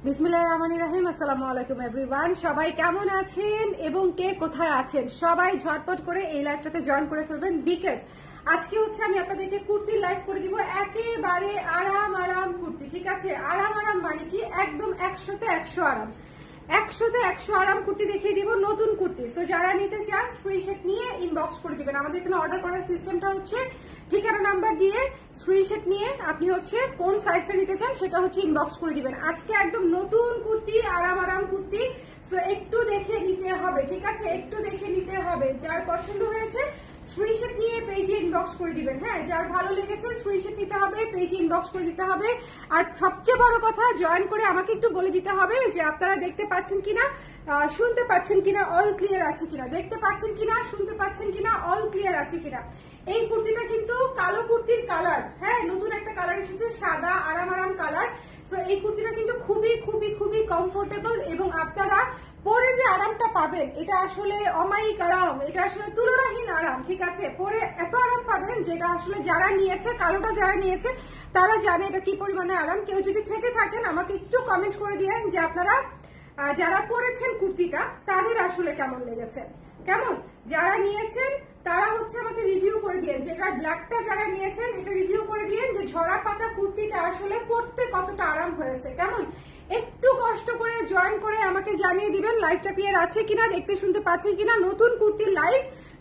বিসমিল্লাহির রহমানির রহিম। আসসালামু আলাইকুম এভরিওয়ান, সবাই কেমন আছেন এবং কে কোথায় আছেন? সবাই ঝটপট করে এই লাইভটাতে জয়েন করে ফেলবেন, বিকজ আজকে হচ্ছে আমি আপনাদেরকে কুর্তির লাইভ করে দিব। একেবারে আরাম কুর্তি, ঠিক আছে? আরাম মানে কি একদম 100তে 100 আরাম, 100তে 100 আরাম কুর্তি দেখিয়ে দিব, নতুন কুর্তি। সো যারা নিতে চান স্ক্রিনশট নিয়ে ইনবক্স করে দিবেন। আমাদের এখানে অর্ডার করার সিস্টেমটা হচ্ছে ঠিকানা নাম্বার দিয়ে স্ক্রিনশট নিয়ে আপনি হচ্ছে কোন সাইজটা নিতে চান সেটা হচ্ছে ইনবক্স করে দিবেন। আজকে একদম নতুন কুর্তি, আরাম কুর্তি। সো একটু দেখে নিতে হবে, ঠিক আছে? একটু দেখে নিতে হবে। যার পছন্দ হয়েছে স্ক্রিনশট নিয়ে পেজে ইনবক্স করে দিবেন। হ্যাঁ, যার ভালো লেগেছে স্ক্রিনশট নিতে হবে, পেজে ইনবক্স করে দিতে হবে। আর সবচেয়ে বড় কথা, জয়েন করে আমাকে একটু বলে দিতে হবে যে আপনারা দেখতে পাচ্ছেন কিনা, শুনতে পাচ্ছেন কিনা, অল ক্লিয়ার আছে কিনা, দেখতে পাচ্ছেন কিনা, শুনতে পাচ্ছেন কিনা, অল ক্লিয়ার আছে কিনা। এই কুর্তিটা কিন্তু কালো কুর্তির কালার। হ্যাঁ, নতুন একটা কালার এসেছে, সাদা আরাম কালার। তো এই কুর্তিটা কিন্তু খুবই কমফোর্টেবল এবং আপনারা পরে যে আরামটা পাবেন এটা আসলে অমায়িক আরাম, এটা আসলে তুলনাহীন আরাম, ঠিক আছে? পরে এত আরাম পাবেন যেটা আসলে যারা নিয়েছে, কালোটা যারা নিয়েছে তারা জানে এটা কি পরিমাণে আরাম। কেউ যদি থেকে থাকেন আমাকে একটু কমেন্ট করে দিয়েন যে আপনারা যারা পরেছেন কুর্তিটা তাদের আসলে কেমন লেগেছে। কেমন যারা নিয়েছেন তারা হচ্ছে আমাকে রিভিউ করে দিয়েন, যেটা ব্ল্যাকটা যারা নিয়েছেন এটা রিভিউ করে দিয়েন যে ঝরা পাতা কুর্তিটা আসলে পরতে কতটা আরাম হয়েছে। কেমন একটু কষ্ট করে জয়েন করে আমাকে জানিয়ে দিবেন লাইভটা ক্লিয়ার আছে কিনা, দেখতে শুনতে পাচ্ছেন কিনা। নতুন কুর্তির লাইভ,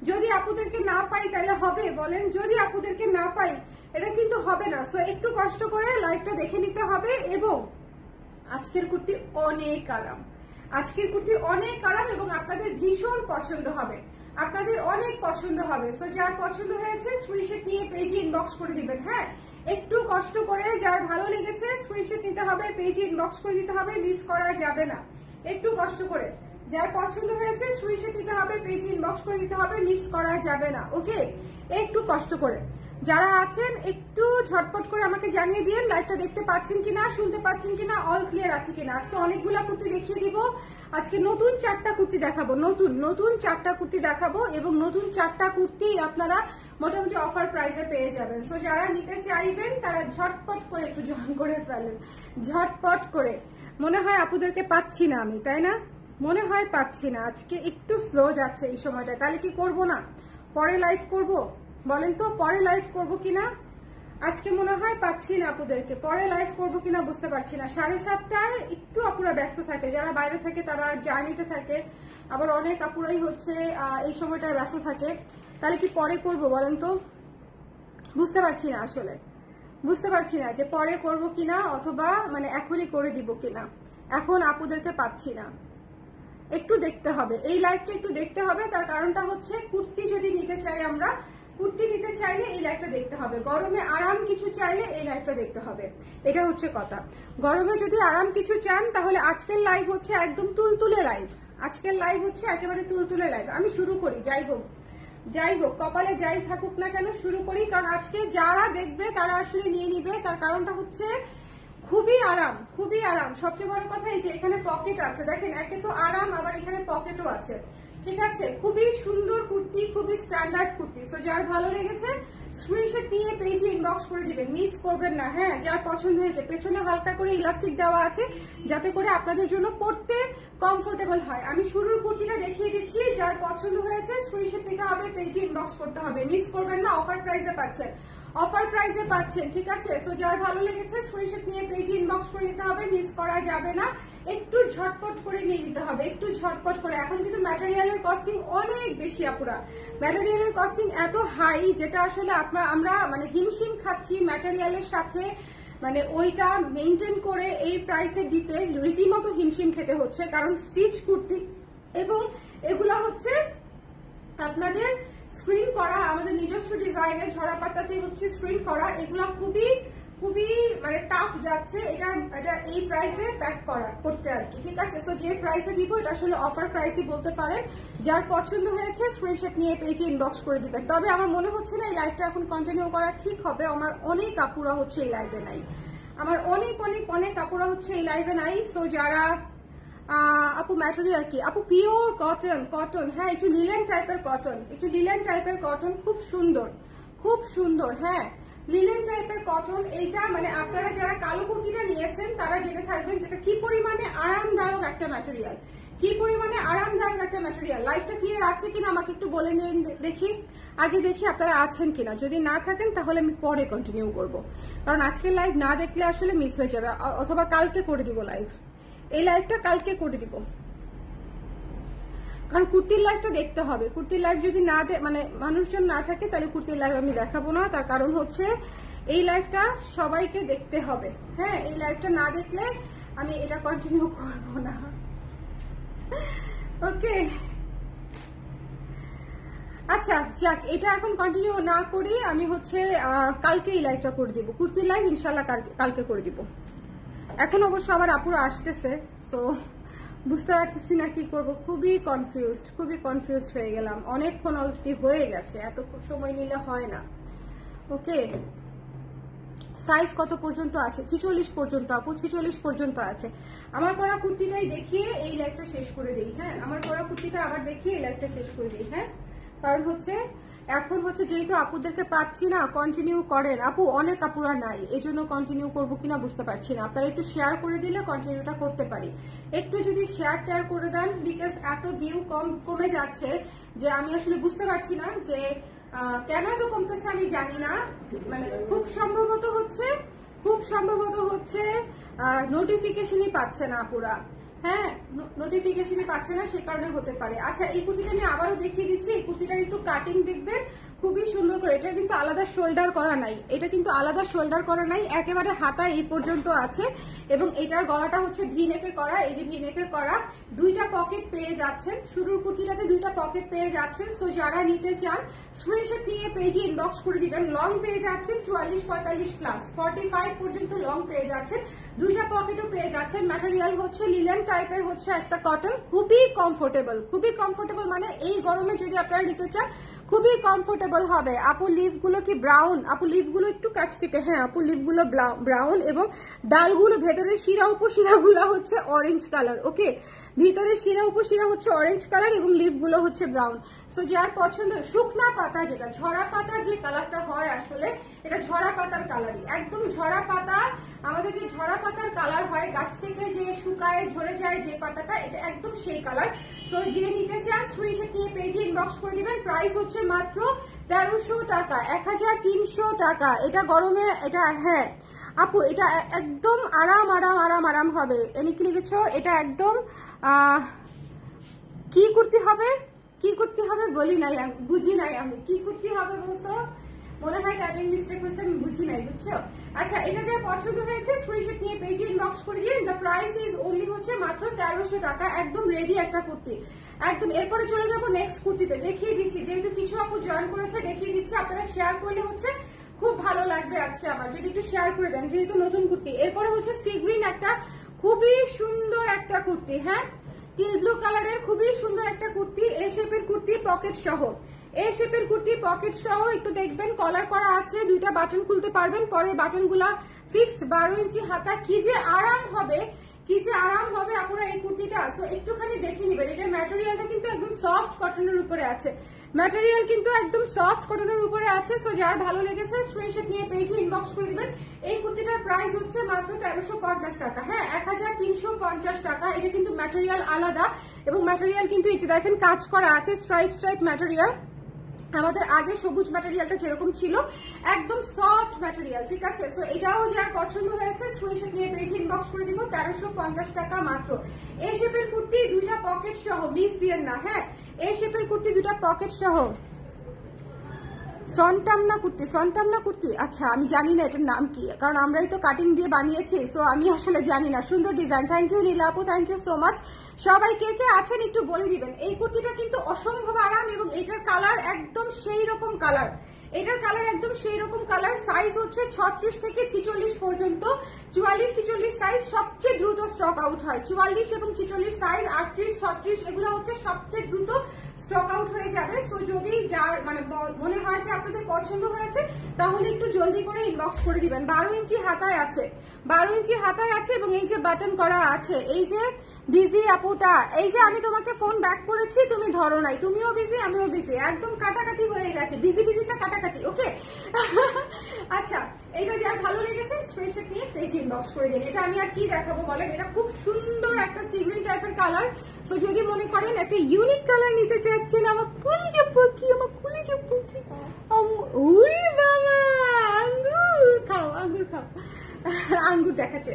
যদি আপুদেরকে না পাই তাহলে হবে বলেন? যদি আপুদেরকে না পাই এটা কিন্তু হবে না। সো একটু কষ্ট করে লাইভটা দেখে নিতে হবে। এবং আজকের কুর্তি অনেক আরাম, আজকের কুর্তি অনেক আরাম এবং আপনাদের ভীষণ পছন্দ হবে, আপনাদের অনেক পছন্দ হবে। সো যার পছন্দ হয়েছে স্ক্রিনশট নিয়ে পেজে ইনবক্স করে দিবেন। হ্যাঁ, একটু কষ্ট করে, যার ভালো লেগেছে স্ক্রিনশট নিতে হবে, পেজে ইনবক্স করে দিতে হবে, মিস করা যাবে না। একটু কষ্ট করে, যার পছন্দ হয়েছে স্ক্রিনশট নিতে হবে, পেজে ইনবক্স করে দিতে হবে, মিস করা যাবে না। ওকে, একটু কষ্ট করে যারা আছেন একটু ঝটপট করে আমাকে জানিয়ে দিন লাইভটা দেখতে পাচ্ছেন কিনা, শুনতে পাচ্ছেন কিনা, অল ক্লিয়ার আছে কিনা। আজকে অনেকগুলা কুর্তি দেখিয়ে দিব, আজকে নতুন 4টা কুর্তি দেখাবো, নতুন 4টা কুর্তি দেখাবো এবং নতুন 4টা কুর্তি আপনারা মোটামুটি অফার প্রাইসে পেয়ে যাবেন। সো যারা নিতে চাইবেন তারা ঝটপট করে একটু জয়েন করে ফেলেন, ঝটপট করে। মনে হয় আপুদেরকে পাচ্ছি না আমি, তাই না? মনে হয় পাচ্ছি না, আজকে একটু স্লো যাচ্ছে এই সময়টা। তাহলে কি করব না, পরে লাইভ করব? বলেন তো পরে লাইভ করব কিনা? আজকে মনে হয় পাচ্ছি না আপুদেরকে, পরে লাইভ করব কিনা বুঝতে পারছি না। 7:30টায় একটু আপুরা ব্যস্ত থাকে, যারা বাইরে থাকে তারা জার্নিতে থাকে, আবার অনেক আপুরাই হচ্ছে এই সময়টায় ব্যস্ত থাকে। তাহলে কি পরে করব বলেন তো? বুঝতে পারছি না, আসলে বুঝতে পারছি না যে পরে করব কিনা অথবা মানে এখনই করে দিব কিনা। এখন আপুদেরকে পাচ্ছি না, একটু দেখতে হবে এই লাইভটা, একটু দেখতে হবে। তার কারণটা হচ্ছে কুর্তি যদি নিতে চাই আমরা, কুর্তি নিতে চাইলে এই লাইভটা দেখতে হবে, গরমে আরাম কিছু চাইলে এই লাইভটা দেখতে হবে, এটা হচ্ছে কথা। গরমে যদি আরাম কিছু চান তাহলে আজকের লাইভ হচ্ছে একদম তুলতুলে লাইভ, আজকের লাইভ হচ্ছে একেবারে তুলতুলে লাইভ। আমি শুরু করি, যাই হোক কপালে যাই থাকুক না কেন শুরু করি, কারণ আজকে যারা দেখবে তারা আসলে নিয়ে নিবে। তার কারণটা হচ্ছে খুবই আরাম। সবচেয়ে বড় কথা এই যে এখানে পকেট আছে, দেখেন, একে তো আরাম আবার এখানে পকেটও আছে, ঠিক আছে? খুবই সুন্দর কুর্তি, খুবই স্ট্যান্ডার্ড কুর্তি। সো যার ভালো লেগেছে স্ক্রিনশট নিয়ে পেজে ইনবক্স করে দিবেন, মিস করবেন না। হ্যাঁ, যার পছন্দ হয়েছে, পেছনে হালকা করে ইলাস্টিক দেওয়া আছে যাতে করে আপনাদের জন্য পরতে কমফোর্টেবল হয়। আমি শুরুর কুর্তিটা দেখিয়ে দিচ্ছি, যার পছন্দ হয়েছে স্ক্রিনশট নিতে হবে, পেজে ইনবক্স করতে হবে, মিস করবেন না। অফার প্রাইসে পাচ্ছেন, ঠিক আছে? সো যার ভালো লেগেছে স্ক্রিনশট নিয়ে পেজে ইনবক্স করে দিতে হবে, মিস করা যাবে না। একটু ঝটপট করে নিয়ে নিতে হবে, একটু ঝটপট করে। এখন কিন্তু ম্যাটেরিয়ালের কস্টিং অনেক বেশি আপুরা, ম্যাটেরিয়ালের কস্টিং এত হাই যেটা আসলে আমরা মানে হিমশিম খাচ্ছি ম্যাটেরিয়ালের সাথে, মানে ওইটা মেনটেন করে এই প্রাইসে দিতে রীতিমতো হিমশিম খেতে হচ্ছে। কারণ স্টিচ কুর্তি এবং এগুলা হচ্ছে আপনাদের স্ক্রিন করা, আমাদের নিজস্ব ডিজাইনে ঝরা পাতাতে হচ্ছে স্ক্রিন করা, এগুলা খুবই মানে টাফ যাচ্ছে এটা এই প্রাইসে প্যাক করতে আর কি, ঠিক আছে? সো যে প্রাইসে দিব এটা আসলে অফার প্রাইসই বলতে পারেন। যার পছন্দ হয়েছে স্ক্রিনশট নিয়ে পেজে ইনবক্স করে দিবেন। তবে আমার মনে হচ্ছে না এই লাইভটা এখন কন্টিনিউ করা ঠিক হবে, আমার অনেক আপুরা হচ্ছে এই লাইভে নাই, আমার অনেক আপুরা হচ্ছে এই লাইভে নাই। সো যারা আপু ম্যাটেরিয়াল কি আপু? পিওর কটন, হ্যাঁ, একটু লিলেন টাইপের কটন, খুব সুন্দর। হ্যাঁ, লিনেন টাইপের কটন। এইটা মানে আপনারা যারা কালো কুর্তিটা নিয়েছেন তারা জেনে থাকবেন যেটা কি পরিমাণে আরামদায়ক একটা ম্যাটেরিয়াল, কি পরিমাণে আরামদায়ক একটা ম্যাটেরিয়াল। লাইফটা ক্লিয়ার আছে কিনা আমাকে একটু বলে নিন দেখি, আগে দেখি আপনারা আছেন কিনা। যদি না থাকেন তাহলে আমি পরে কন্টিনিউ করব, কারণ আজকের লাইভ না দেখলে আসলে মিস হয়ে যাবে, অথবা কালকে করে দিব লাইভ, এই লাইভটা কালকে করে দিব, কারণ কুর্তির লাইভটা দেখতে হবে। কুর্তির লাইভ যদি না মানে মানুষজন না থাকে তাহলে কুর্তির লাইভ আমি দেখাবো না। তার কারণ হচ্ছে এই লাইভটা সবাইকে দেখতে হবে। হ্যাঁ, এই লাইভটা না দেখলে আমি এটা কন্টিনিউ করবো না। ওকে, আচ্ছা যাক, এটা এখন কন্টিনিউ না করি, আমি হচ্ছে কালকে এই লাইভটা করে দিব, কুর্তির লাইভ ইনশাল্লাহ কালকে করে দিব। এখন অবশ্য আবার আপুরা আসতেছে, সো বুঝতে পারতেছি না কি করব, খুবই কনফিউজড হয়ে গেলাম। অনেকক্ষণ অলরেডি হয়ে গেছে, এত সময় নিলে হয় না। ওকে, সাইজ কত পর্যন্ত আছে? 46 পর্যন্ত আপু, 46 পর্যন্ত আছে। আমার পরা কুর্তিটাই দেখিয়ে এই লাইভটা শেষ করে দিই। হ্যাঁ, আমার পরা কুর্তিটা আবার দেখিয়ে এই লাইভটা শেষ করে দিই। হ্যাঁ, কারণ হচ্ছে এখন হচ্ছে যেহেতু আপুদেরকে পাচ্ছি না, কন্টিনিউ করেন আপু, অনেক আপুরা নাই, এই জন্য কন্টিনিউ করবো কিনা বুঝতে পারছি না। আপনারা একটু শেয়ার করে দিলে কন্টিনিউটা করতে পারি। একটু যদি শেয়ার টেয়ার করে দেন, বিকজ এত ভিউ কমে যাচ্ছে যে আমি আসলে বুঝতে পারছি না যে কেন এত কমতেছে, আমি জানি না। মানে খুব সম্ভবত হচ্ছে নোটিফিকেশনই পাচ্ছে না আপুরা। হ্যাঁ, নোটিফিকেশনই পাচ্ছে না, সে কারণে হতে পারে। আচ্ছা, এই কুর্তিটা আমি আবারও দেখিয়ে দিচ্ছি। এই কুর্তিটার একটু কাটিং দেখবেন, খুবই সুন্দর করে। এটা কিন্তু আলাদা শোল্ডার করা নাই, একেবারে হাতা এই পর্যন্ত আছে। এবং এটার গলাটা হচ্ছে ভি নেকে করা, এই যে ভি নেকে করা। দুইটা পকেট পেয়ে যাচ্ছেন, শুরুর কুর্তিটাতে দুইটা পকেট পেয়ে যাচ্ছেন। সো যারা নিতে চান স্ক্রিনশট নিয়ে পেজে ইনবক্স করে দিবেন। লং পেয়ে যাচ্ছেন 44-45 প্লাস 45 পর্যন্ত লং পেয়ে যাচ্ছেন, দুইটা পকেটও পেয়ে যাচ্ছেন। ম্যাটেরিয়াল হচ্ছে লিনেন টাইপের, হচ্ছে একটা কটন, খুবই কমফোর্টেবল। মানে এই গরমে যদি আপনারা নিতে চান খুবই কমফোর্টেবল হবে। আপু লিফগুলো কি ব্রাউন? আপু লিফগুলো একটু কাছ থেকে, হ্যাঁ আপু লিফগুলো ব্রাউন, এবং ডালগুলো ভেতরের শিরা উপশিরাগুলো হচ্ছে অরেঞ্জ কালার। ওকে, ভিতরের শিরা উপশিরা হচ্ছে অরেঞ্জ কালার এবং লিফগুলো হচ্ছে ব্রাউন। সো যার পছন্দ, শুকনা পাতা যেটা ঝরা পাতার যে কালারটা হয়, আসলে এটা ঝরা পাতার কালারই, একদম ঝরা পাতা। আমাদের যে ঝরা পাতার কালার হয় গাছ থেকে, যে শুকায় ঝরে যায় যে পাতাটা, এটা একদম সেই কালার। সো যে নিতে চান স্ক্রিনশট নিয়ে পেজে ইনবক্স করে দিবেন। প্রাইস হচ্ছে মাত্র 1300 টাকা, 1300 টাকা। এটা গরমে, এটা হ্যাঁ আপু এটা একদম আরাম হবে। এনে কি লিখেছো? এটা একদম কি কুর্তি হবে বলি নাই, বুঝি নাই আমি, কি কুর্তি হবে বলছো? মনে হয় টাইপিং মিস্টেক হয়েছে, আমি বুঝি নাই, বুঝছো? আচ্ছা, এটা যার পছন্দ হয়েছে স্ক্রিনশট নিয়ে পেজে ইনবক্স করে দিন। দ্য প্রাইস ইজ অনলি হচ্ছে মাত্র 1300 টাকা, একদম রেডি একটা কুর্তি একদম। এরপরে চলে যাবো নেক্সট কুর্তিতে, দেখিয়ে দিচ্ছি। যেহেতু কিছু আপু জয়েন করেছে, দেখিয়ে দিচ্ছি। আপনারা শেয়ার করলে হচ্ছে খুব ভালো লাগবে আজকে আমার, যদি একটু শেয়ার করে দেন, যেহেতু নতুন কুর্তি। এরপরে হচ্ছে সি গ্রিন, একটা খুবই সুন্দর একটা কুর্তি। হ্যাঁ, টিল ব্লু কালারের খুবই সুন্দর একটা কুর্তি, এ শেপের কুর্তি, পকেট সহ। একটু দেখবেন, কলার করা আছে, দুইটা বাটন খুলতে পারবেন, পরের বাটনগুলা ফিক্সড। 12 ইঞ্চি হাতা, কি যে আরাম হবে আপনারা এই কুর্তিটা। সো একটুখানি দেখে নিবেন। এটার ম্যাটেরিয়ালটা কিন্তু একদম সফট কটনের উপরে আছে, সো যার ভালো লেগেছে স্ক্রিনশট নিয়ে পেজে ইনবক্স করে দিবেন। এই কুর্তিটার প্রাইস হচ্ছে মাত্র 1350 টাকা। হ্যাঁ, 1350 টাকা। এটা কিন্তু ম্যাটেরিয়াল আলাদা, এবং ম্যাটেরিয়াল কিন্তু এই যে দেখেন কাজ করা আছে, স্ট্রাইপ ম্যাটেরিয়াল। আমাদের আগে সবুজ ম্যাটেরিয়ালটা যেরকম ছিল, একদম সফট ম্যাটেরিয়াল, ঠিক আছে? সো এটাও যার পছন্দ হয়েছে স্ক্রিনশট নিয়ে পেজে ইনবক্স করে দিব। 1350 টাকা মাত্র। এই শেপের কুর্তি, দুইটা পকেট সহ, মিস দিয়েন না। হ্যাঁ, এই শেপের কুর্তি, দুইটা পকেট সহ। সন্টামনা কুর্তি, আচ্ছা আমি জানি না এটার নাম কি, কারণ আমরাই তো কাটিং দিয়ে বানিয়েছি, সো আমি আসলে জানি না। সুন্দর ডিজাইন, থ্যাংক ইউ নীলা আপু, থ্যাংক ইউ সো মাচ। সবাই কে কে আছেন একটু বলে দিবেন। এই কুর্তিটা কিন্তু অসম্ভব আরাম, এবং এটার কালার একদম সেই রকম কালার। সাইজ হচ্ছে 36 থেকে 46 পর্যন্ত, 44-46 সাইজ সবচেয়ে দ্রুত স্টক আউট হয়। 44 এবং 46 সাইজ, 38-36 এগুলো হচ্ছে সবচেয়ে দ্রুত স্টক আউট হয়ে যাবে। সো যদি যার মানে মনে হয় যে আপনাদের পছন্দ হয়েছে, তাহলে একটু জলদি করে ইনবক্স করে দিবেন। 12 ইঞ্চি হাতায় আছে, এবং এই যে বাটন করা আছে, এই যে বিজি আপুটা, এই যে আমি তোমাকে ফোন ব্যাক করেছি, তুমি ধরো নাই, তুমিও বিজি আমিও বিজি, একদম কাটাকাটি হয়ে গেছে, বিজি বিজিতে কাটাকাটি। ওকে আচ্ছা, এটা যার ভালো লেগেছে স্ক্রিনশট নিয়ে পেজ ইনবক্স করে দিন। এটা আমি আর কি দেখাবো বলেন, এটা খুব সুন্দর একটা সি গ্রিন টাইপের কালার। সো যদি মনে করেন একটা ইউনিক কালার নিতে চাচ্ছেন, আমার কলিজা পাখি, আমার কলিজা পাখি, ওরে বাবা, আঙ্গুর খাও, আঙ্গুর খাও, আঙ্গুর দেখাচ্ছে।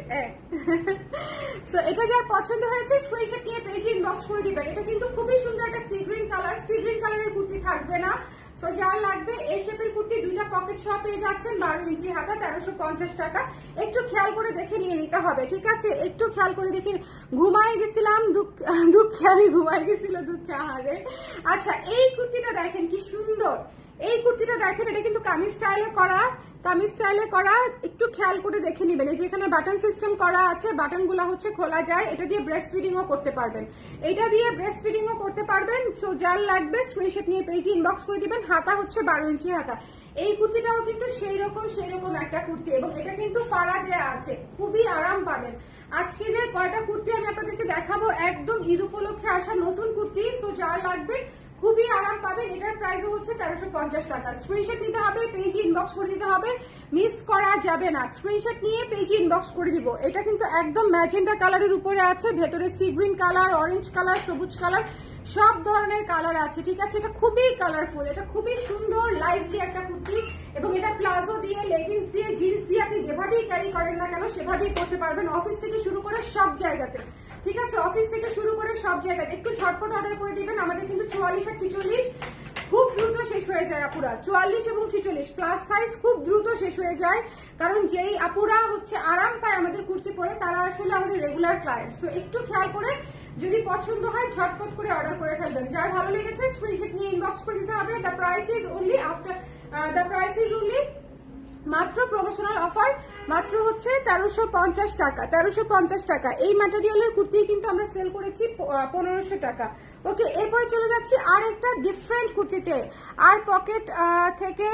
সো এটা যার পছন্দ হয়েছে স্ক্রিনশট নিয়ে পেজে ইনবক্স করে দিবেন। এটা কিন্তু খুবই সুন্দর একটা sea green colour, sea green কালারের কুর্তি থাকবে না। সো যার লাগবে এই শেপের কুর্তি, দুইটা পকেট সহ পেয়ে যাচ্ছেন, 12 ইঞ্চি হাতা, 1350 টাকা। একটু খেয়াল করে দেখে নিয়ে নিতে হবে, ঠিক আছে? একটু খেয়াল করে দেখে। ঘুমাই গেছিলাম, দুঃখে আমি ঘুমাই গেছিল, দুঃখে আহারে। আচ্ছা, এই কুর্তিটা দেখেন কি সুন্দর, এই কুর্তিটা দেখেন, এটা কিন্তু কামিজ স্টাইলে করা, কামিজ স্টাইলে করা। একটু খেয়াল করে দেখে নিবেন, এই যে এখানে বাটন সিস্টেম করা আছে, বাটন গুলা হচ্ছে খোলা যায়। এটা দিয়ে ব্রেস্ট ফিডিংও করতে পারবেন, এটা দিয়ে ব্রেস্ট ফিডিংও করতে পারবেন। সো যার লাগবে স্ক্রিনশট নিয়ে পেজে ইনবক্স করে দিবেন। হাতা হচ্ছে 12 ইঞ্চি হাতা। এই কুর্তিটাও কিন্তু সেই রকম একটা কুর্তি, এবং এটা কিন্তু ফাড়া দেয়া আছে, খুবই আরাম পাবেন। আজকে যে কয়টা কুর্তি আমি আপনাদেরকে দেখাবো একদম ঈদ উপলক্ষে আসা নতুন কুর্তি। সো যার লাগবে খুবই আরাম পাবেন। এটার প্রাইস হচ্ছে 1350 টাকা। স্ক্রিনশট নিতে হবে, পেজে ইনবক্স করে দিতে হবে, মিস করা যাবে না। স্ক্রিনশট নিয়ে পেজে ইনবক্স করে দিব। এটা কিন্তু একদম ম্যাজেন্টা কালারের উপরে আছে, ভেতরে sea green colour, orange colour, সবুজ কালার, সব ধরনের কালার আছে, ঠিক আছে? এটা খুবই কালারফুল, এটা খুবই সুন্দর লাইভলি একটা কুর্তি, এবং এটা প্লাজো দিয়ে, লেগিংস দিয়ে, জিন্স দিয়ে আপনি যেভাবেই ক্যারি করেন না কেন সেভাবেই করতে পারবেন, অফিস থেকে শুরু করে সব জায়গাতে, ঠিক আছে? অফিস থেকে শুরু করে সব জায়গাতে। একটু ঝটপট অর্ডার করে দিবেন। আমাদের কিন্তু 44 আর 46 খুব দ্রুত শেষ হয়ে যায় আপুরা, 44 এবং 46 প্লাস সাইজ খুব দ্রুত শেষ হয়ে যায়, কারণ যেই আপুরা হচ্ছে আরাম পায় আমাদের কুর্তি পরে, তারা আসলে আমাদের রেগুলার ক্লায়েন্ট। সো একটু খেয়াল করে, যদি পছন্দ হয় ঝটপট করে অর্ডার করে ফেলবেন। যার ভালো লেগেছে স্ক্রিনশট নিয়ে ইনবক্স করে দিতে হবে। দ্য প্রাইস ইজ অনলি মাত্র প্রমোশনাল অফার, মাত্র হচ্ছে 1350 টাকা, 1350 টাকা। এই ম্যাটেরিয়ালের কুর্তি কিন্তু আমরা সেল করেছি 1500 টাকা। ওকে, এরপরে চলে যাচ্ছি আর একটা ডিফারেন্ট কুর্তিতে। আর পকেট থেকে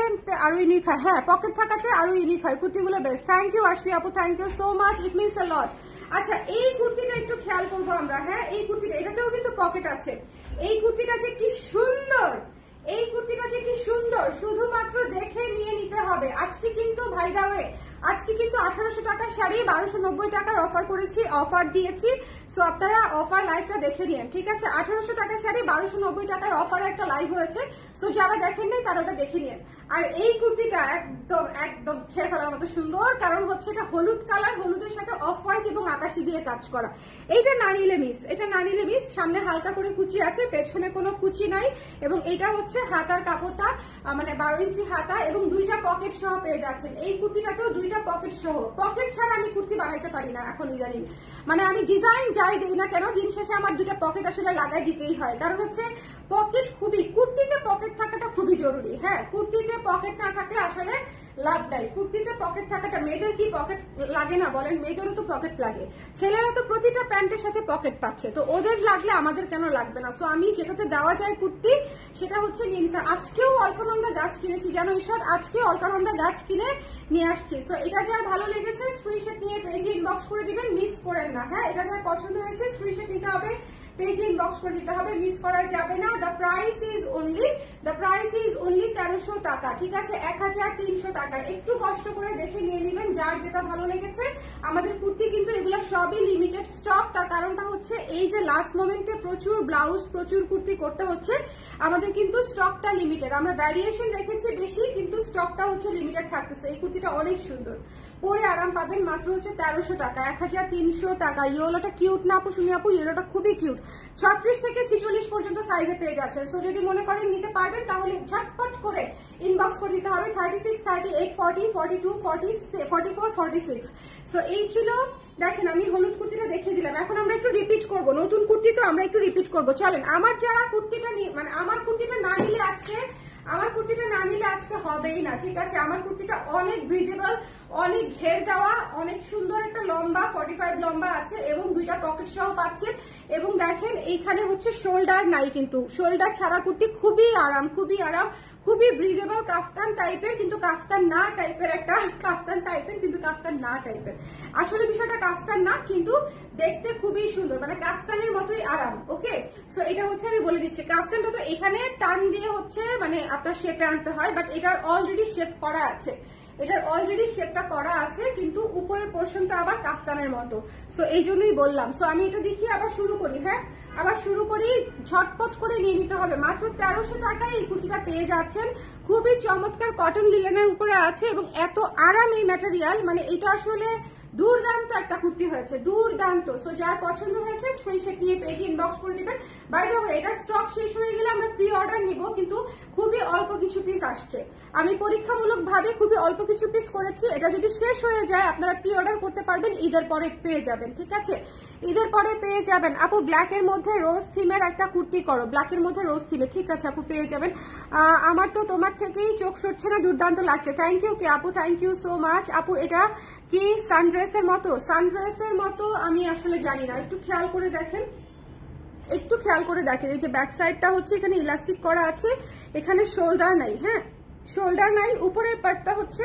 আরো ইউনিক হয়, হ্যাঁ পকেট থাকাতে আরো ইউনিক হয় কুর্তিগুলো। বেস্ট, থ্যাংক ইউ আশফি আপু, thank you so much, it means a lot. আচ্ছা, এই কুর্তিটা একটু খেয়াল করবো আমরা। হ্যাঁ, এই কুর্তিটা, এটাতেও কিন্তু পকেট আছে। এই কুর্তিটা যে কি সুন্দর, এই কুর্তিটা যে কি সুন্দর, শুধুমাত্র দেখে নিয়ে নিতে হবে। আজকে কিন্তু ভাই দা ওয়ে, আজকে কিন্তু 1800 টাকার শাড়ি 1290 টাকায় অফার করেছি, অফার দিয়েছি। সো আপনারা অফার লাইভটা দেখে নিন, ঠিক আছে? 1800 টাকার শাড়ি 1290 টাকায় অফারে একটা লাইভ হয়েছে। সো যারা দেখেন নাই তারা ওটা দেখে নিন। আর এই কুর্তিটা একদম একদম খেয়ে ফেলার মতো সুন্দর, কারণ হচ্ছে এটা হলুদ কালার, হলুদের সাথে অফ হোয়াইট এবং আকাশি দিয়ে কাজ করা। এইটা না নিলে মিস, এটা না নিলে মিস। সামনে হালকা করে কুচি আছে, পেছনে কোনো কুচি নাই, এবং এটা হচ্ছে হাতার কাপড়টা মানে 12 ইঞ্চি হাতা, এবং দুইটা পকেট সহ পেয়ে যাচ্ছেন। এই কুর্তিটাতেও দুইটা পকেট সহ, পকেট ছাড়া আমি কুর্তি বানাইতে পারি না এখন ইদানিং। মানে আমি ডিজাইন যাই দিই না কেন, দিন শেষে আমার দুইটা পকেট আসলে লাগাই দিতেই হয়, কারণ হচ্ছে পকেট খুবই, কুর্তিতে পকেট থাকাটা খুবই জরুরি। হ্যাঁ, কুর্তিতে পকেট না থাকলে আসলে লাভ নাই। কুর্তিতে পকেট থাকাটা, মেয়েদের কি পকেট লাগে না বলেন? মেয়েদেরও তো পকেট লাগে, ছেলেরা তো প্রতিটা প্যান্টের সাথে পকেট পাচ্ছে, তো ওদের লাগলে আমাদের কেন লাগবে না? সো আমি যেটাতে দেওয়া যায় কুর্তি সেটা হচ্ছে নিতে। আজকেও অলকানন্দা গাছ কিনেছি, জানো ঈশ্বর, আজকে অলকানন্দা গাছ কিনে নিয়ে আসছি। সো এটা যার ভালো লেগেছে স্ক্রিনশট নিয়ে পেজে ইনবক্স করে দিবেন, মিস করেন না। হ্যাঁ, এটা যার পছন্দ হয়েছে স্ক্রিনশট নিতে হবে, পেজে ইনবক্স করে দিতে হবে, মিস করা যাবে না। দ্য প্রাইস ইজ অনলি 1300 টাকা, ঠিক আছে? 1300 টাকা। একটু কষ্ট করে দেখে নিয়ে নেবেন যার যেটা ভালো লেগেছে। আমাদের কুর্তি কিন্তু এগুলো সবই লিমিটেড স্টক, তার কারণটা হচ্ছে এই যে লাস্ট মোমেন্টে প্রচুর ব্লাউজ, প্রচুর কুর্তি করতে হচ্ছে, আমাদের কিন্তু স্টকটা লিমিটেড। আমরা ভ্যারিয়েশন রেখেছি বেশি, কিন্তু স্টকটা হচ্ছে লিমিটেড থাকতেছে। এই কুর্তিটা অনেক সুন্দর, পরে আরাম পাবেন, মাত্র হচ্ছে 1300 টাকা, 1300 টাকা। ইয়েলোটা কিউট না আপু? সুমি আপু, ইয়েলোটা খুবই কিউট। 36 থেকে 46 পর্যন্ত সাইজে পেয়ে যাচ্ছে। সো যদি মনে করেন নিতে পারবেন তাহলে ঝটপট করে ইনবক্স করে দিতে হবে। 36, 38, 40, 42, 44, 46। সো এই ছিল, দেখেন আমি হলুদ কুর্তিটা দেখিয়ে দিলাম। এখন আমরা একটু রিপিট করব, নতুন কুর্তি তো আমরা একটু রিপিট করব। চলেন, আমার যারা কুর্তিটা মানে আমার কুর্তিটা না নিলে আজকে হবেই না, ঠিক আছে? আমার কুর্তিটা অনেক ব্রিদেবল, অনেক ঘের দেওয়া, অনেক সুন্দর একটা লম্বা 45 লম্বা আছে এবং দুইটা পকেট সহ পাচ্ছেন। এবং দেখেন এইখানে হচ্ছে শোল্ডার নাই, কিন্তু শোল্ডার ছাড়া কুর্তি খুবই আরাম, খুবই আরাম, খুবই ব্রিদেবল কাফতান টাইপের, কিন্তু কাফতান না টাইপের, একটা কাফতান টাইপের কিন্তু কাফতান না টাইপের। আসলে বিষয়টা কাফতান না, কিন্তু দেখতে খুবই সুন্দর, মানে কাফতানের মতোই আরাম। ওকে, সো এটা হচ্ছে আমি বলে দিচ্ছি, কাফতানটা তো এখানে টান দিয়ে হচ্ছে মানে আপনার শেপে আনতে হয়, বাট এটার অলরেডি শেপ করা আছে, এটার অলরেডি শেপটা করা আছে, কিন্তু উপরের পোর্শনটা আবার কাফতানের মতো। সো এই জন্যই বললাম। সো আমি এটা দেখি আবার শুরু করি। হ্যাঁ, আবার শুরু করি, ঝটপট করে নিয়ে নিতে হবে। মাত্র 1300 টাকায় এই কুর্তিটা পেয়ে যাচ্ছেন। খুবই চমৎকার কটন লিলেনের উপরে আছে এবং এত আরাম এই ম্যাটেরিয়াল, মানে এটা আসলে দুর্দান্ত একটা কুর্তি হয়েছে, দুর্দান্ত। সো যার পছন্দ হয়েছে স্ক্রিনশট নিয়ে পেজে ইনবক্স করে দিবেন। বাই দ্য ওয়ে, এটার স্টক শেষ হয়ে গেলে আমরা প্রি অর্ডার নিব, কিন্তু খুবই অল্প কিছু পিস আসছে। আমি পরীক্ষামূলক ভাবে খুবই অল্প কিছু পিস করেছি। এটা যদি শেষ হয়ে যায় আপনারা প্রি অর্ডার করতে পারবেন, ঈদের পরে পেয়ে যাবেন। ঠিক আছে, ঈদের পরে পেয়ে যাবেন। আপু ব্ল্যাকের মধ্যে রোজ থিমের একটা কুর্তি করো, ব্ল্যাকের মধ্যে রোজ থিমে। ঠিক আছে আপু, পেয়ে যাবেন। আমার তো তোমার থেকেই চোখ সরছে না, দুর্দান্ত লাগছে। থ্যাংক ইউ কে আপু, থ্যাংক ইউ সো মাচ। আপু এটা কি সানড্রেসের মতো? সানড্রেসের মতো আমি আসলে জানি না, একটু খেয়াল করে দেখেন, একটু খেয়াল করে দেখেন। এই যে ব্যাক সাইডটা হচ্ছে এখানে ইলাস্টিক করা আছে, এখানে শোল্ডার নাই। হ্যাঁ, শোল্ডার নাই। উপরের পার্টটা হচ্ছে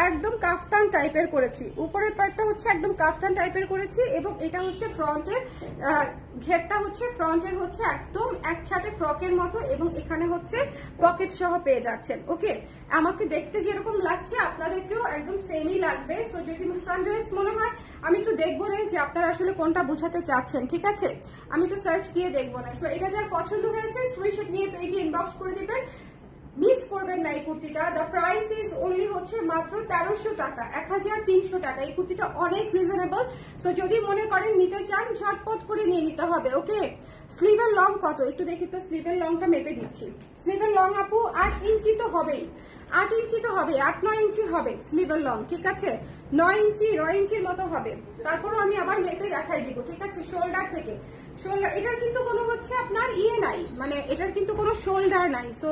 একদম কাফতান টাইপের করেছি, উপরের পার্টটা হচ্ছে একদম কাফতান টাইপের করেছি। এবং এটা হচ্ছে ফ্রন্টের ঘেরটা হচ্ছে ফ্রন্টের হচ্ছে একদম এক ছাটে ফ্রকের মতো, এবং এখানে হচ্ছে পকেট সহ পেয়ে যাচ্ছেন। ওকে, আমাকে দেখতে যেরকম লাগছে আপনাদেরকেও একদম সেমই লাগবে। সো যদি সানড্রেস মনে হয় আমি একটু দেখবো না যে আপনারা আসলে কোনটা বোঝাতে চাচ্ছেন। ঠিক আছে, আমি একটু সার্চ দিয়ে দেখবো না। সো এটা যার পছন্দ হয়েছে স্ক্রিনশট নিয়ে পেজে ইনবক্স করে দিবেন, মিস করবেন না এই কুর্তিটা। দ্য প্রাইস ইজ অনলি হচ্ছে মাত্র 1300 টাকা, 1300 টাকা। এই কুর্তিটা অনেক রিজনেবল। সো যদি মনে করেন নিতে চান ঝটপট করে নিয়ে নিতে হবে। ওকে, স্লিভের লং কত একটু দেখি তো, স্লিভের লংটা মেপে দিচ্ছি। স্লিভের লং আপু 8 ইঞ্চি তো হবেই, 8 ইঞ্চি তো হবে, 8-9 ইঞ্চি হবে স্লিভের লং। ঠিক আছে, 9 ইঞ্চির মতো হবে। তারপরও আমি আবার মেপে দেখাই দিব। ঠিক আছে, শোল্ডার থেকে শোল্ডার, এটার কিন্তু কোনো হচ্ছে আপনার ইয়ে নাই, মানে এটার কিন্তু কোনো শোল্ডার নাই। সো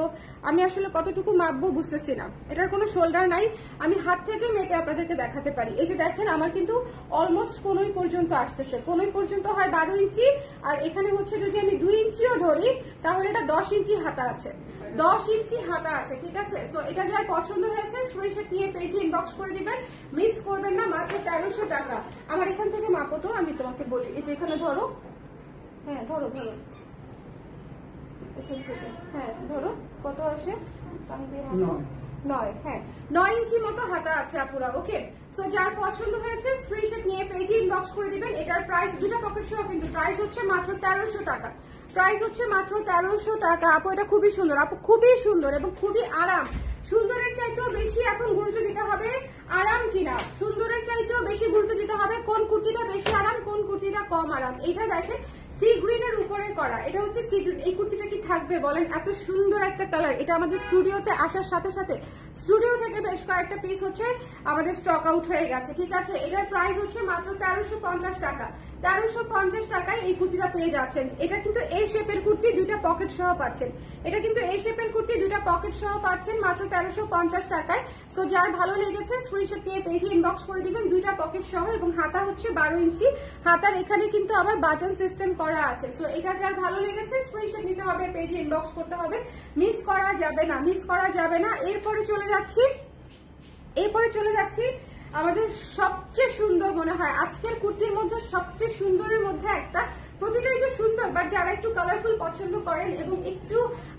আমি আসলে কতটুকু মাপবো বুঝতেছি না, এটার কোনো শোল্ডার নাই। আমি হাত থেকে মেপে আপনাদেরকে দেখাতে পারি। এই যে দেখেন, আমার কিন্তু অলমোস্ট কোনোই পর্যন্ত আসতেছে, কোনোই পর্যন্ত হয় 12 ইঞ্চি, আর এখানে হচ্ছে যদি আমি 2 ইঞ্চিও ধরি তাহলে এটা 10 ইঞ্চি হাতা আছে, 10 ইঞ্চি হাতা আছে। ঠিক আছে, সো এটা যার পছন্দ হয়েছে স্ক্রিনশট নিয়ে পেজে ইনবক্স করে দিবেন, মিস করবেন না। মাত্র 1300 টাকা। আমার এখান থেকে মাপো তো, আমি তোমাকে বলি। এই যে এখানে ধরো, হ্যাঁ ধরো ধরো, এখান থেকে হ্যাঁ ধরো, কত আসে? 9। হ্যাঁ, 9 ইঞ্চি মতো হাতা আছে আপুরা। ওকে, সো যার পছন্দ হয়েছে স্ক্রিনশট নিয়ে পেজে ইনবক্স করে দিবেন। এটার প্রাইস দুটো পকেট সহ, কিন্তু প্রাইস হচ্ছে মাত্র 1300 টাকা, প্রাইস হচ্ছে মাত্র 1300 টাকা। আপু এটা খুবই সুন্দর, আপু খুবই সুন্দর এবং খুবই আরাম। সুন্দরের চাইতেও বেশি এখন গুরুত্ব দিতে হবে আরাম কিনা, সুন্দরের চাইতেও বেশি গুরুত্ব দিতে হবে কোন কুর্তিটা বেশি আরাম, কোন কুর্তিটা কম আরাম। এটা দেখেন সি গ্রিনের উপরে করা, এটা হচ্ছে সি গ্রিন। এই কুর্তিটা কি থাকবে বলেন? এত সুন্দর একটা কালার। এটা আমাদের স্টুডিওতে আসার সাথে সাথে স্টুডিও থেকে বেশ কয়েকটা পিস হচ্ছে আমাদের স্টক আউট হয়ে গেছে। ঠিক আছে, এটার প্রাইস হচ্ছে মাত্র 1350 টাকা। 1350 টাকায় এই কুর্তিটা পেয়ে যাচ্ছেন। এটা কিন্তু এই শেপের কুর্তি, দুইটা পকেট সহ পাচ্ছেন। এটা কিন্তু এই শেপের কুর্তি, দুইটা পকেট সহ পাচ্ছেন মাত্র 1350 টাকায়। সো যার ভালো লেগেছে স্ক্রিনশট নিয়ে পেজে ইনবক্স করে দিবেন, দুইটা পকেট সহ। এবং হাতা হচ্ছে 12 ইঞ্চি, হাতার এখানে কিন্তু আবার বাটন সিস্টেম করা আছে। সো এটা যার ভালো লেগেছে স্ক্রিনশট নিতে হবে, পেজে ইনবক্স করতে হবে, মিস করা যাবে না, মিস করা যাবে না। এরপরে চলে যাচ্ছি আমাদের সবচেয়ে সুন্দর, মনে হয় আজকের কুর্তির মধ্যে সবচেয়ে সুন্দরের মধ্যে একটা। প্রতিটাই তো সুন্দর, বাট যারা একটু কালারফুল পছন্দ করেন এবং একটু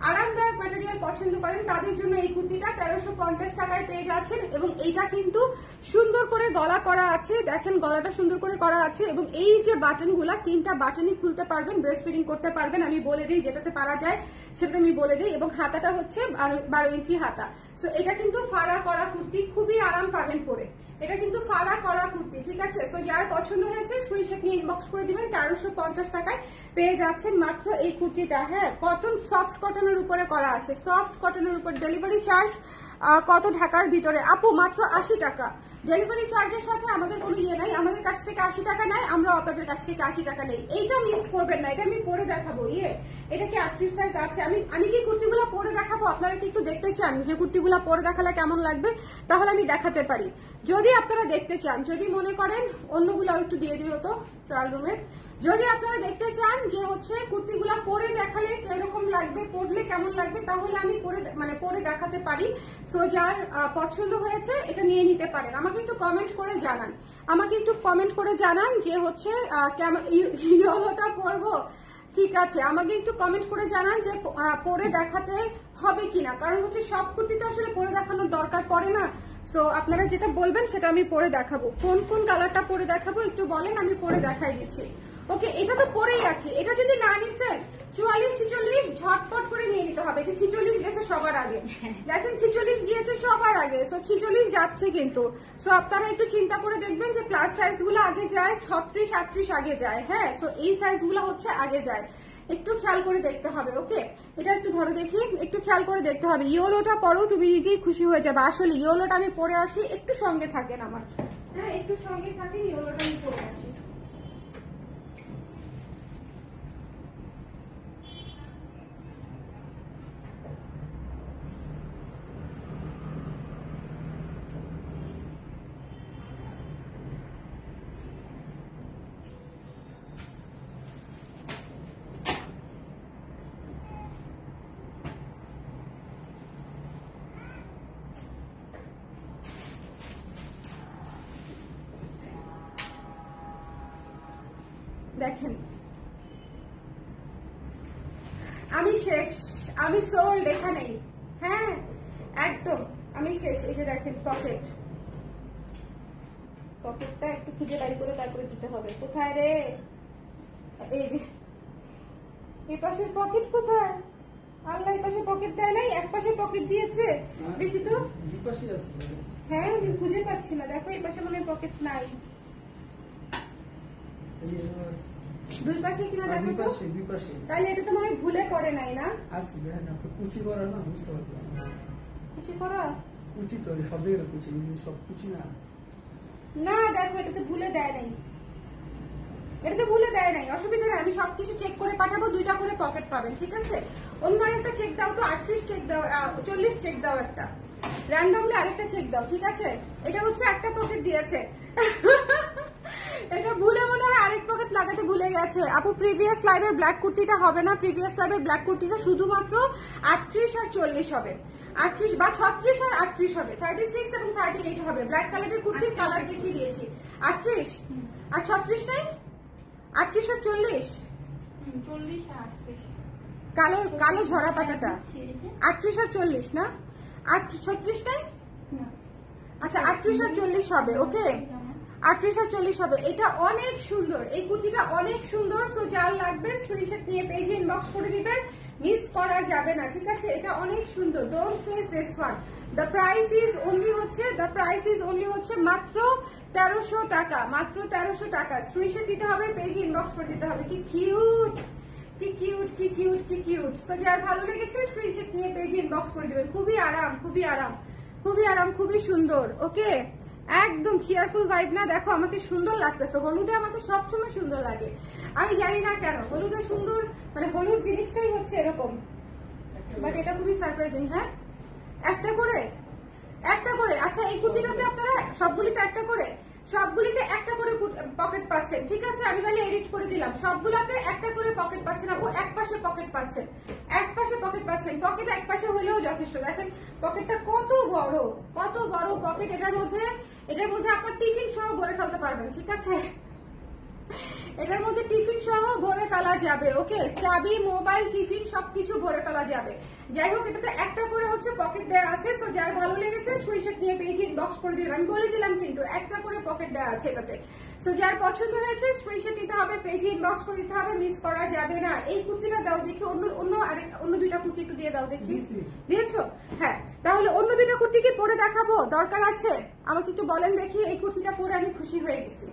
আরামদায়ক ম্যাটেরিয়াল পছন্দ করেন তাদের জন্য এই কুর্তিটা 1350 টাকায় পেয়ে যাচ্ছেন। এবং এইটা কিন্তু সুন্দর করে গলা করা আছে, দেখেন গলাটা সুন্দর করে করা আছে। এবং এই যে বাটনগুলা, 3টা বাটনই খুলতে পারবেন, ব্রেস্ট ফিডিং করতে পারবেন। আমি বলে দিই যেটাতে পারা যায় সেটা আমি বলে দিই। এবং হাতাটা হচ্ছে 12 ইঞ্চি হাতা। সো এটা কিন্তু ফাড়া করা কুর্তি, খুবই আরাম পাবেন পরে। এটা কিন্তু ফাড়া করা কুর্তি। ঠিক আছে, সো যার পছন্দ হয়েছে স্ক্রিনশট নিয়ে ইনবক্স করে দিবেন। 1350 টাকায় পেয়ে যাচ্ছেন মাত্র এই কুর্তিটা। হ্যাঁ, কটন, সফট কটনের উপরে করা আছে, সফট কটনের উপর। ডেলিভারি চার্জ কত ঢাকার ভিতরে? আপু মাত্র 80 টাকা, ডেলিভারি চার্জের সাথে আমাদের কোনো ইয়ে নাই, আমাদের কাছ থেকে 80 টাকা নেয়, আমরা আপনাদের কাছ থেকে 80 টাকা নেই। এইটা মিস করবেন না, এটা আমি পরে দেখাবো। এটা কি 38 সাইজ আছে? আমি কি কুর্তিগুলো পরে দেখাবো? আপনারা কি একটু দেখতে চান যে কুর্তিগুলো পরে দেখালে কেমন লাগবে? তাহলে আমি দেখাতে পারি যদি আপনারা দেখতে চান। যদি মনে করেন অন্যগুলো একটু দিয়ে দিও তো ট্রায়াল রুমের। যদি আপনারা দেখতে চান যে হচ্ছে কুর্তিগুলো পরে দেখালে এরকম লাগবে, পরলে কেমন লাগবে, তাহলে আমি পরে দেখাতে পারি। সো যার পছন্দ হয়েছে এটা নিয়ে নিতে পারেন। আমাকে একটু কমেন্ট করে জানান যে হচ্ছে কেমন ইয়েলোটা পরবো। ঠিক আছে, আমাকে একটু কমেন্ট করে জানান যে পরে দেখাতে হবে কিনা, কারণ হচ্ছে সব কুর্তি তো আসলে পরে দেখানোর দরকার পড়ে না। সো আপনারা যেটা বলবেন সেটা আমি পরে দেখাবো। কোন কোন কালারটা পরে দেখাবো একটু বলেন, আমি পরে দেখাই দিচ্ছি। ওকে, এটা তো পরেই আছে। এটা যদি না নিছেন 44-46 ঝটপট করে নিয়ে নিতে হবে। 46 গেছে সবার আগে, দেখেন 46 গিয়েছে সবার আগে। সো 46 যাচ্ছে কিন্তু। সো আপনারা একটু চিন্তা করে দেখবেন যে প্লাস সাইজ গুলো আগে যায়, 36-38 আগে যায়। হ্যাঁ, সো এই সাইজ গুলো হচ্ছে আগে যায়, একটু খেয়াল করে দেখতে হবে। ওকে, এটা একটু ধরো দেখি, একটু খেয়াল করে দেখতে হবে। ইয়েলোটা পরও তুমি নিজেই খুশি হয়ে যাবে। আসলে ইয়েলোটা আমি পরে আসি, একটু সঙ্গে থাকেন আমার। হ্যাঁ, একটু সঙ্গে থাকেন, ইয়েলোটা আমি পরে আসি। দেখেন আমি শেষ, আমি সোল্ড এখানেই। হ্যাঁ একদম আমি শেষ। এই যে দেখেন পকেটটা একটু খুঁজে বাড়ি করে তারপরে দিতে হবে। কোথায় রে? এই যে এই পাশের পকেট কোথায়? আল্লাহ, এই পাশে পকেট দেয় নাই, এক পাশে পকেট দিয়েছে। দেখি তো। হ্যাঁ আমি খুঁজে পাচ্ছি না। দেখো এই পাশে মনে হয় পকেট নাই। দুই পাশে কিনা দেখো তো। তাহলে এটা তো মানে ভুলে করে নাই না? কুচি করা না, বুঝতে পারতেছি না। কুচি করা? কুচি তো সব জায়গায় কুচি, সব কুচি না। না দেখো, এটাতে ভুলে দেয় নাই, এটাতে ভুলে দেয় নাই। অসুবিধা নেই, আমি সবকিছু চেক করে পাঠাবো। 2টা করে পকেট পাবেন, ঠিক আছে? অন্য একটা চেক দাও তো, 38 চেক দাও, 40 চেক দাও, একটা র্যান্ডমলি আরেকটা চেক দাও, ঠিক আছে? এটা হচ্ছে একটা পকেট দিয়েছে। এটা ভুলে মনে হয় আরেক পকেট লাগাতে ভুলে গেছে। আপু প্রিভিয়াস লাইভের ব্ল্যাক কুর্তিটা হবে না। প্রিভিয়াস লাইভের ব্ল্যাক কুর্তিটা শুধুমাত্র 38 আর 40 হবে। 38 বা 36 আর 38 হবে, 36 এবং 38 হবে। ব্ল্যাক কালারের কুর্তির কালার দেখিয়ে দিয়েছি। 38 আর 36 নেই, 38 আর 40 কালো ঝরা পাতাটা 38 আর 40 না, 36 নেই। আচ্ছা 38 আর 40 হবে। ওকে, 38 আর 40 হবে। এটা অনেক সুন্দর, এই কুর্তিটা অনেক সুন্দর। সো যার লাগবে স্ক্রিনশট নিয়ে পেজে ইনবক্স করে দিবেন, মিস করা যাবে না, ঠিক আছে? এটা অনেক সুন্দর। Don't miss this one. The price is only হচ্ছে মাত্র 1300 টাকা, মাত্র 1300 টাকা। স্ক্রিনশট দিতে হবে, পেজে ইনবক্স করে দিতে হবে। কি কিউট, কি কিউট, কি কিউট, কি কিউট। সো যার ভালো লেগেছে স্ক্রিনশট নিয়ে পেজে ইনবক্স করে দিবেন। খুবই আরাম, খুবই আরাম, খুবই আরাম, খুবই সুন্দর। ওকে, একদম চিয়ারফুল ভাইব না? দেখো আমাকে সুন্দর লাগতেছে। হলুদে আমাকে সবসময় সুন্দর লাগে, আমি জানি না কেন। হলুদে সুন্দর, মানে হলুদ জিনিসটাই হচ্ছে এরকম। বাট এটা খুবই সারপ্রাইজিং। হ্যাঁ, একটা করে। আচ্ছা এই কুর্তিটাতে আপনারা সবগুলিতে একটা করে পকেট পাচ্ছেন, ঠিক আছে? আমি তাহলে এডিট করে দিলাম। সবগুলাতে একটা করে পকেট পাচ্ছেন। ও এক পাশে পকেট পাচ্ছেন, পকেট এক পাশে হলেও যথেষ্ট। দেখেন পকেটটা কত বড় পকেট। এটার মধ্যে আপনার টিফিন সহ ভরে ফেলতে পারবেন, ঠিক আছে? এটার মধ্যে টিফিন সহ ভরে ফেলা যাবে। ওকে, চাবি, মোবাইল, টিফিন সবকিছু ভরে ফেলা যাবে। যাই হোক, এটাতে একটা করে হচ্ছে পকেট দেওয়া আছে। তো যার ভালো লেগেছে স্ক্রিনশট নিয়ে পেজে ইনবক্স করে দিলাম। আমি বলে দিলাম কিন্তু একটা করে পকেট দেওয়া আছে এটাতে। সো যার পছন্দ হয়েছে স্ক্রিনশট নিতে হবে, পেজে ইনবক্স করে দিতে হবে, মিস করা যাবে না। এই কুর্তিটা দাও দেখি, অন্য 2টা কুর্তি একটু দিয়ে দাও দেখি। দিয়েছো? হ্যাঁ, তাহলে অন্য 2টা কুর্তি কি পরে দেখাবো? দরকার আছে? আমাকে একটু বলেন দেখি। এই কুর্তিটা পরে আমি খুশি হয়ে গেছি,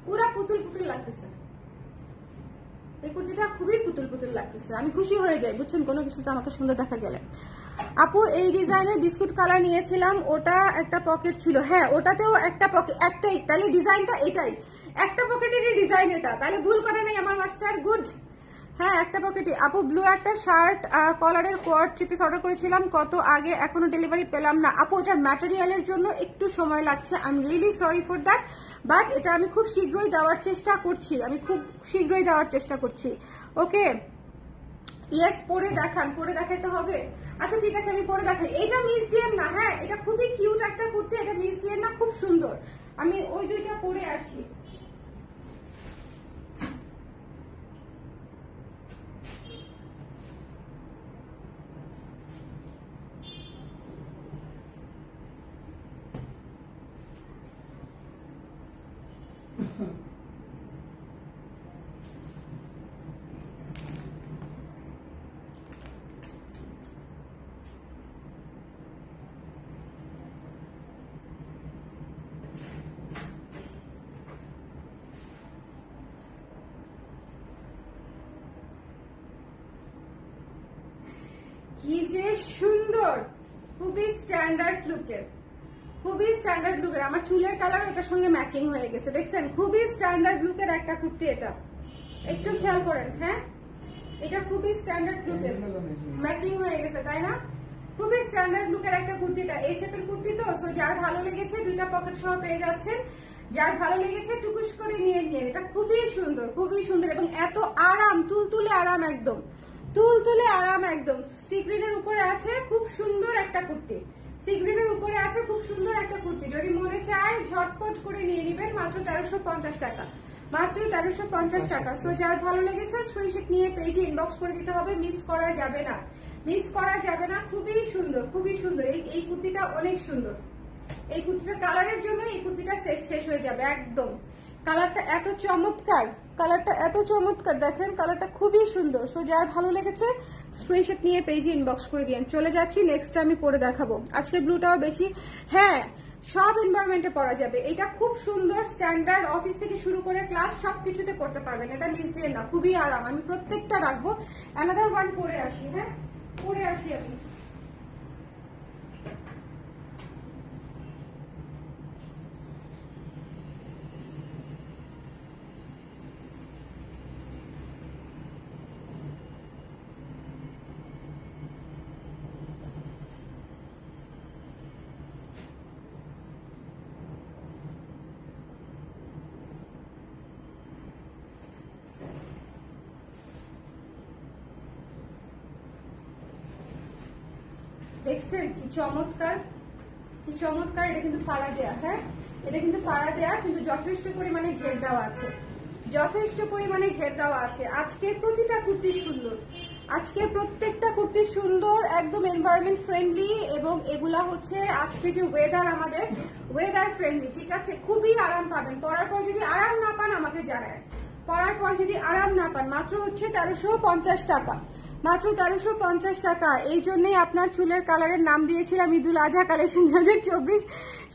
পুরা পুতুল লাগতেছে। এই কুর্তিটা খুবই পুতুল লাগতেছে, আমি খুশি হয়ে যাই, বুঝছেন? কোনো কিছুতে আমাকে সুন্দর দেখা গেলে। আপু এই ডিজাইনের বিস্কুট কালার নিয়েছিলাম, ওটা একটা পকেট ছিল। হ্যাঁ ওটাতেও একটা পকেট, একটাই, তাহলে ডিজাইনটা এটাই, একটা পকেটেরই ডিজাইন এটা, তাহলে ভুল করে নাই আমার মাস্টার। গুড, হ্যাঁ একটা পকেটই। আপু ব্লু একটা শার্ট কলারের কোয়ার্ড 3 পিস অর্ডার করেছিলাম কত আগে, এখনো ডেলিভারি পেলাম না। আপু এটার ম্যাটেরিয়ালের জন্য একটু সময় লাগছে, I am really sorry for that, but এটা আমি খুব শীঘ্রই দেওয়ার চেষ্টা করছি, ওকে। ইয়েস, পরে দেখান, পরে দেখাইতে হবে। আচ্ছা ঠিক আছে আমি পরে দেখাই। এটা মিস দিয়েন না, হ্যাঁ এটা খুবই কিউট একটা কুর্তি, এটা মিস দিয়েন না, খুব সুন্দর। আমি ওই দুইটা পরে আসি। কি যে সুন্দর, খুবই স্ট্যান্ডার্ড লুকের, আমার চুলের কালার এটার সঙ্গে ম্যাচিং হয়ে গেছে, দেখছেন? খুবই স্ট্যান্ডার্ড লুকের একটা কুর্তি, এটা একটু খেয়াল করেন। হ্যাঁ এটা খুবই স্ট্যান্ডার্ড লুকের ম্যাচিং হয়ে গেছে, তাই না? খুবই স্ট্যান্ডার্ড লুকের একটা কুর্তিটা, এই শেপের কুর্তি তো, সো যার ভালো লেগেছে দুইটা পকেট সহ পেয়ে যাচ্ছেন, যার ভালো লেগেছে টুকুস করে নিয়ে নিয়ে। এটা খুবই সুন্দর এবং এত আরাম, তুলতুলে আরাম, একদম তুলতুলে আরাম একদম। সি গ্রিনের উপরে আছে, খুব সুন্দর একটা কুর্তি, যদি মনে চায় ঝটপট করে নিয়ে নেবেন, মাত্র 1350 টাকা, মাত্র 1350 টাকা। সো যার ভালো লেগেছে স্ক্রিনশট নিয়ে পেজে ইনবক্স করে দিতে হবে, মিস করা যাবে না। খুবই সুন্দর, এই কুর্তিটা অনেক সুন্দর। এই কুর্তিটার কালারের জন্য এই কুর্তিটা শেষ হয়ে যাবে একদম। কালারটা এত চমৎকার, দেখেন কালারটা খুবই সুন্দর। সো যার ভালো লেগেছে স্ক্রিনশট নিয়ে পেজে ইনবক্স করে দিন। চলে যাচ্ছি নেক্সট, আমি পরে দেখাবো। আজকের ব্লুটাও বেশি, হ্যাঁ সব এনভায়রনমেন্টে পরা যাবে। এটা খুব সুন্দর, স্ট্যান্ডার্ড, অফিস থেকে শুরু করে ক্লাস সবকিছুতে পড়তে পারবেন, এটা মিস দিয়ে না, খুবই আরাম। আমি প্রত্যেকটা রাখবো। অ্যানাদার ওয়ান পরে আসি, হ্যাঁ পরে আসি আমি। দেখছেন কি চমৎকার, এটা কিন্তু ফাড়া দেয়া, হ্যাঁ এটা কিন্তু ফাড়া দেয়া, কিন্তু যথেষ্ট পরিমাণে ঘের দেওয়া আছে, আজকের প্রতিটা কুর্তি সুন্দর, আজকের প্রত্যেকটা কুর্তি সুন্দর, একদম এনভায়রনমেন্ট ফ্রেন্ডলি, এবং এগুলা হচ্ছে আজকে যে ওয়েদার, আমাদের ওয়েদার ফ্রেন্ডলি, ঠিক আছে? খুবই আরাম পাবেন। পরার পর যদি আরাম না পান আমাকে জানায়, মাত্র হচ্ছে 1350 টাকা, মাত্র 1350 টাকা। এই জন্যই আপনার চুলের কালারের নাম দিয়েছিলাম ঈদুল আজহা কালেকশন 2024,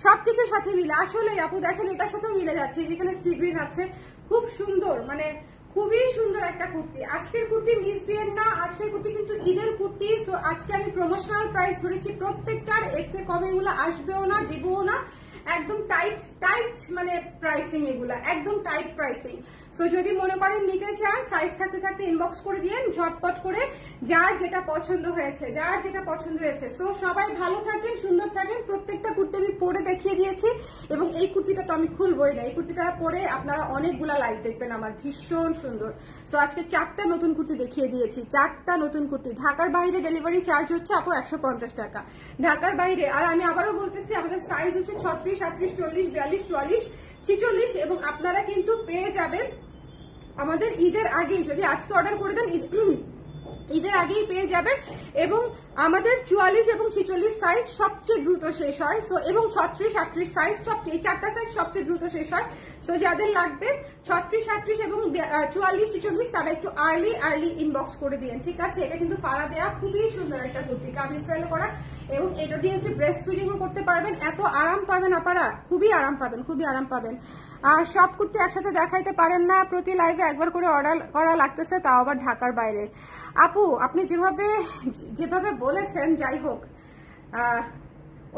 সবকিছুর সাথে মিলে। আসলে আপু দেখেন এটার সাথেও মিলে যাচ্ছে, যেখানে সি গ্রিন আছে, খুব সুন্দর, মানে খুবই সুন্দর একটা কুর্তি। আজকের কুর্তি মিস দিয়েন না, আজকের কুর্তি কিন্তু ঈদের কুর্তি। সো আজকে আমি প্রমোশনাল প্রাইস ধরেছি প্রত্যেকটার, এর চেয়ে কমে এগুলো আসবেও না, দেবও না, একদম টাইট মানে প্রাইসিং, এগুলা একদম টাইট প্রাইসিং। সো যদি মনে করেন নিতে চান, সাইজ থাকতে থাকতে ইনবক্স করে দিয়েন ঝটপট করে, যার যেটা পছন্দ হয়েছে। সো সবাই ভালো থাকেন, সুন্দর থাকেন। প্রত্যেকটা কুর্তি আমি পরে দেখিয়ে দিয়েছি, এবং এই কুর্তিটা তো আমি খুলবই না, এই কুর্তিটা পরে আপনারা অনেকগুলা লাইভ দেখবেন আমার, ভীষণ সুন্দর। সো আজকে 4টা নতুন কুর্তি দেখিয়ে দিয়েছি, 4টা নতুন কুর্তি। ঢাকার বাইরে ডেলিভারি চার্জ হচ্ছে আপু 150 টাকা, ঢাকার বাইরে। আর আমি আবারও বলতেছি, আমাদের সাইজ হচ্ছে 36, 38, 40, 42, 44, 46, এবং আপনারা কিন্তু পেয়ে যাবেন আমাদের ঈদের আগেই, যদি আজকে অর্ডার করে দেন ঈদের আগেই পেয়ে যাবেন। এবং আমাদের 44 এবং 46 সাইজ সবচেয়ে দ্রুত শেষ হয়, সো এবং 36, 38 সাইজ এই 4টা সাইজ সবচেয়ে দ্রুত শেষ হয়। সো যাদের লাগবে 36, 38 এবং 44, 46 তারা একটু আর্লি ইনবক্স করে দিন, ঠিক আছে? এটা কিন্তু ফাড়া দেয়া, খুবই সুন্দর একটা কুর্তি, কামিজ স্টাইল করা, এবং এটা দিয়ে হচ্ছে ব্রেস্ট ফিডিংও করতে পারবেন। এত আরাম পাবেন আপনারা, খুবই আরাম পাবেন, খুবই আরাম পাবেন। আর সব কুর্তি একসাথে দেখাইতে পারেন না, প্রতি লাইভে একবার করে অর্ডার করা লাগতেছে, তাও আবার ঢাকার বাইরে। আপু আপনি যেভাবে বলেছেন, যাই হোক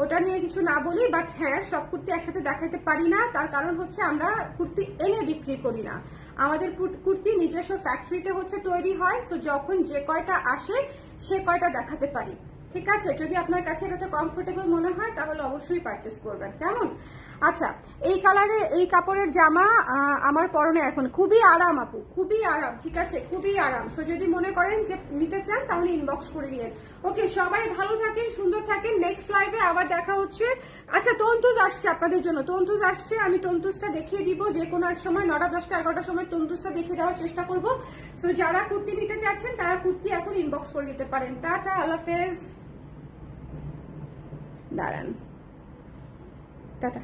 ওটা নিয়ে কিছু না বলি, বাট হ্যাঁ সব কুর্তি একসাথে দেখাইতে পারি না। তার কারণ হচ্ছে আমরা কুর্তি এনে বিক্রি করি না, আমাদের কুর্তি নিজস্ব ফ্যাক্টরিতে হচ্ছে তৈরি হয়। সো যখন যে কয়টা আসে সে কয়টা দেখাতে পারি, ঠিক আছে? যদি আপনার কাছে এটা কমফোর্টেবল মনে হয় তাহলে অবশ্যই পারচেস করবেন, কেমন? আচ্ছা, এই কালারে এই কাপড়ের জামা আমার পরনে এখন খুবই আরাম আপু, খুবই আরাম, ঠিক আছে? খুবই আরাম। সো যদি মনে করেন যে নিতে চান তাহলে ইনবক্স করে দিয়েন। ওকে, সবাই ভালো থাকেন, সুন্দর থাকেন। নেক্সট লাইভে আবার দেখা হচ্ছে। আচ্ছা, তন্তুজ আসছে আপনাদের জন্য, তন্তুজ আসছে, আমি তন্তুজটা দেখিয়ে দিব যে কোনো এক সময় 9টা 10টা 11টার সময় তন্তুজটা দেখিয়ে দেওয়ার চেষ্টা করব। সো যারা কুর্তি নিতে চাচ্ছেন তারা কুর্তি এখন ইনবক্স করে দিতে পারেন। টাটা, আল্লাহ হাফেজ। দাঁড়ান, টাটা।